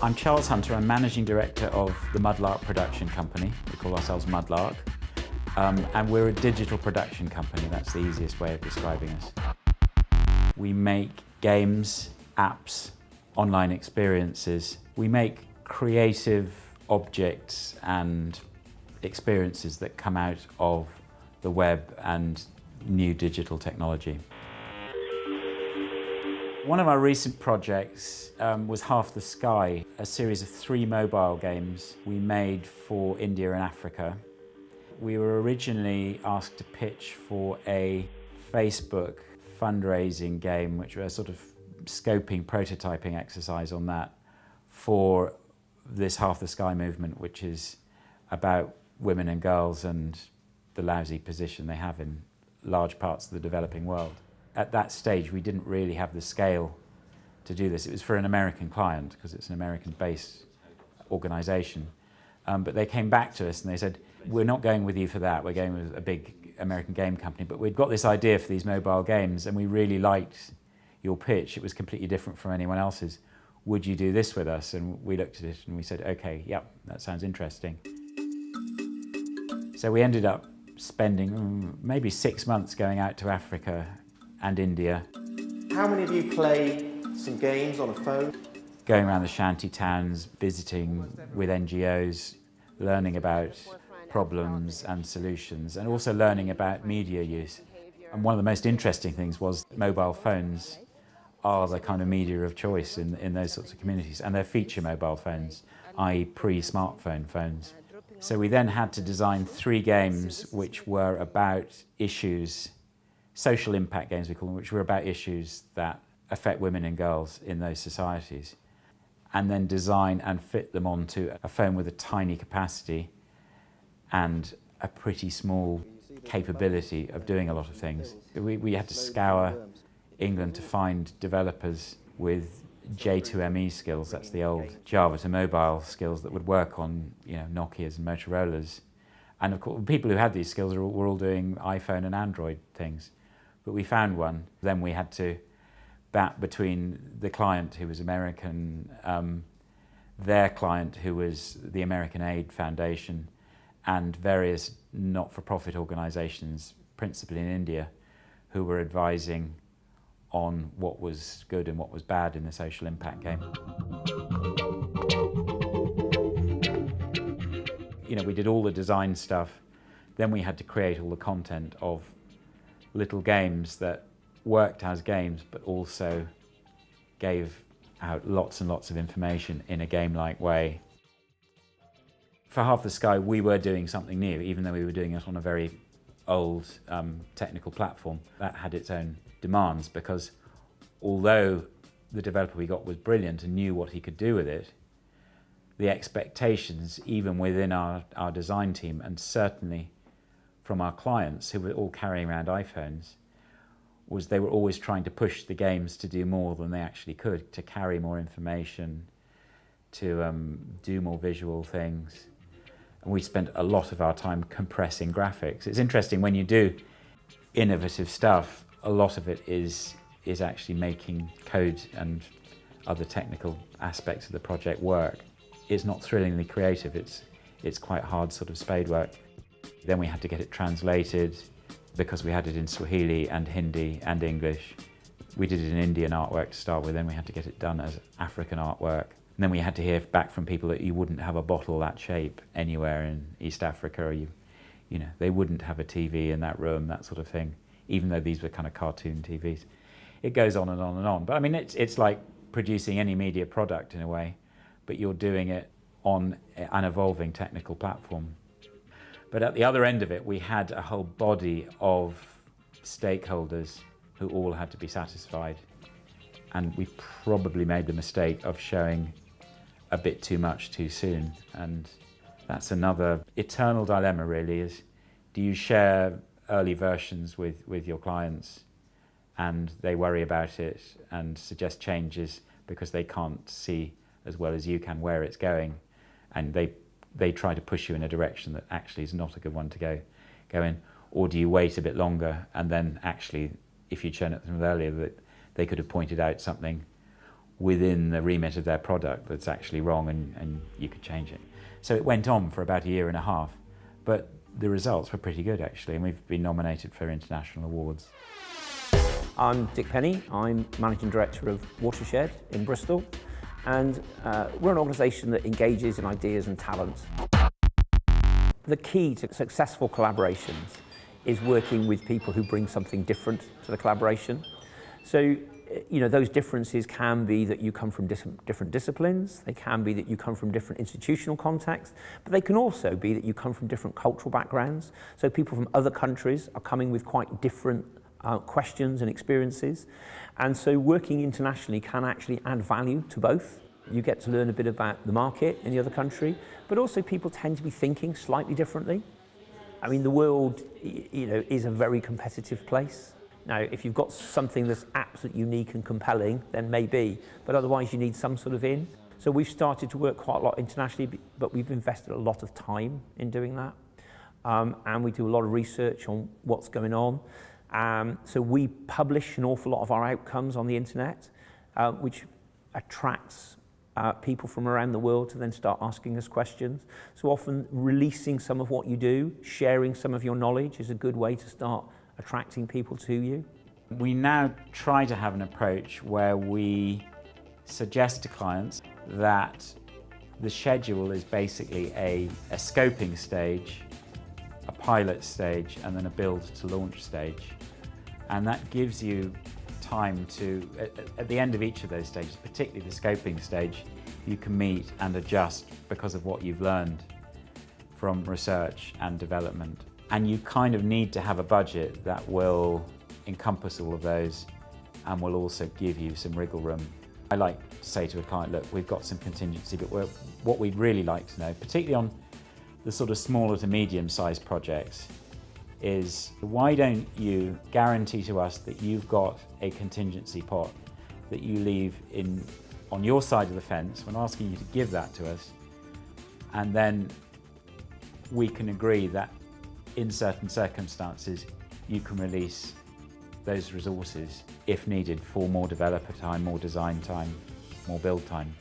I'm Charles Hunter. I'm Managing Director of the Mudlark production company. We call ourselves Mudlark. And we're a digital production company. That's the easiest way of describing us. We make games, apps, online experiences. We make creative objects and experiences that come out of the web and new digital technology. One of our recent projects was Half the Sky, a series of 3 mobile games we made for India and Africa. We were originally asked to pitch for a Facebook fundraising game, which was a sort of scoping, prototyping exercise on that for this Half the Sky movement, which is about women and girls and the lousy position they have in large parts of the developing world. At that stage, we didn't really have the scale to do this. It was for an American client, because it's an American-based organisation. But they came back to us and they said, we're not going with you for that, we're going with a big American game company, but we'd got this idea for these mobile games and we really liked your pitch. It was completely different from anyone else's. Would you do this with us? And we looked at it and we said, okay, yep, that sounds interesting. So we ended up spending maybe 6 months going out to Africa and India. How many of you play some games on a phone? Going around the shanty towns, visiting with NGOs, learning about problems and solutions, and also learning about media use. And one of the most interesting things was mobile phones are the kind of media of choice in those sorts of communities, and they're feature mobile phones, i.e. pre-smartphone phones. So we then had to design 3 games which were about issues, social impact games we call them, which were about issues that affect women and girls in those societies, and then design and fit them onto a phone with a tiny capacity and a pretty small capability of doing a lot of things. We had to scour England to find developers with J2ME skills, that's the old Java to mobile skills that would work on, Nokias and Motorola's. And of course, people who had these skills were all doing iPhone and Android things. But we found one. Then we had to bat between the client, who was American, their client, who was the American Aid Foundation, and various not-for-profit organisations, principally in India, who were advising on what was good and what was bad in the social impact game. We did all the design stuff, then we had to create all the content of little games that worked as games, but also gave out lots and lots of information in a game-like way. For Half the Sky, we were doing something new, even though we were doing it on a very old technical platform. That had its own demands, because although the developer we got was brilliant and knew what he could do with it, the expectations, even within our design team, and certainly from our clients, who were all carrying around iPhones, was they were always trying to push the games to do more than they actually could, to carry more information, to do more visual things. And we spent a lot of our time compressing graphics. It's interesting, when you do innovative stuff, a lot of it is actually making code and other technical aspects of the project work. It's not thrillingly creative, it's quite hard sort of spade work. Then we had to get it translated, because we had it in Swahili and Hindi and English. We did it in Indian artwork to start with, then we had to get it done as African artwork. And then we had to hear back from people that you wouldn't have a bottle that shape anywhere in East Africa, or they wouldn't have a TV in that room, that sort of thing, even though these were kind of cartoon TVs. It goes on and on and on. But I mean, it's like producing any media product in a way, but you're doing it on an evolving technical platform. But at the other end of it, we had a whole body of stakeholders who all had to be satisfied. And we probably made the mistake of showing a bit too much too soon. And that's another eternal dilemma, really, is do you share early versions with your clients and they worry about it and suggest changes because they can't see as well as you can where it's going, and they try to push you in a direction that actually is not a good one to go in? Or do you wait a bit longer and then actually, if you'd shown it to them earlier, that they could have pointed out something within the remit of their product that's actually wrong, and you could change it. So it went on for about a year and a half, but the results were pretty good actually, and we've been nominated for international awards. I'm Dick Penny, I'm Managing Director of Watershed in Bristol, and we're an organisation that engages in ideas and talent. The key to successful collaborations is working with people who bring something different to the collaboration. So, those differences can be that you come from different disciplines, they can be that you come from different institutional contexts, but they can also be that you come from different cultural backgrounds. So people from other countries are coming with quite different questions and experiences. And so working internationally can actually add value to both. You get to learn a bit about the market in the other country, but also people tend to be thinking slightly differently. I mean, the world, is a very competitive place. Now, if you've got something that's absolutely unique and compelling, then maybe, but otherwise you need some sort of in. So we've started to work quite a lot internationally, but we've invested a lot of time in doing that. And we do a lot of research on what's going on. So we publish an awful lot of our outcomes on the internet, which attracts people from around the world to then start asking us questions. So often releasing some of what you do, sharing some of your knowledge is a good way to start attracting people to you. We now try to have an approach where we suggest to clients that the schedule is basically a scoping stage, a pilot stage, and then a build to launch stage. And that gives you time to, at the end of each of those stages, particularly the scoping stage, you can meet and adjust because of what you've learned from research and development. And you kind of need to have a budget that will encompass all of those and will also give you some wriggle room. I like to say to a client, look, we've got some contingency, but what we'd really like to know, particularly on the sort of smaller to medium-sized projects, is why don't you guarantee to us that you've got a contingency pot that you leave on your side of the fence. We're asking you to give that to us, and then we can agree that in certain circumstances you can release those resources if needed for more developer time, more design time, more build time.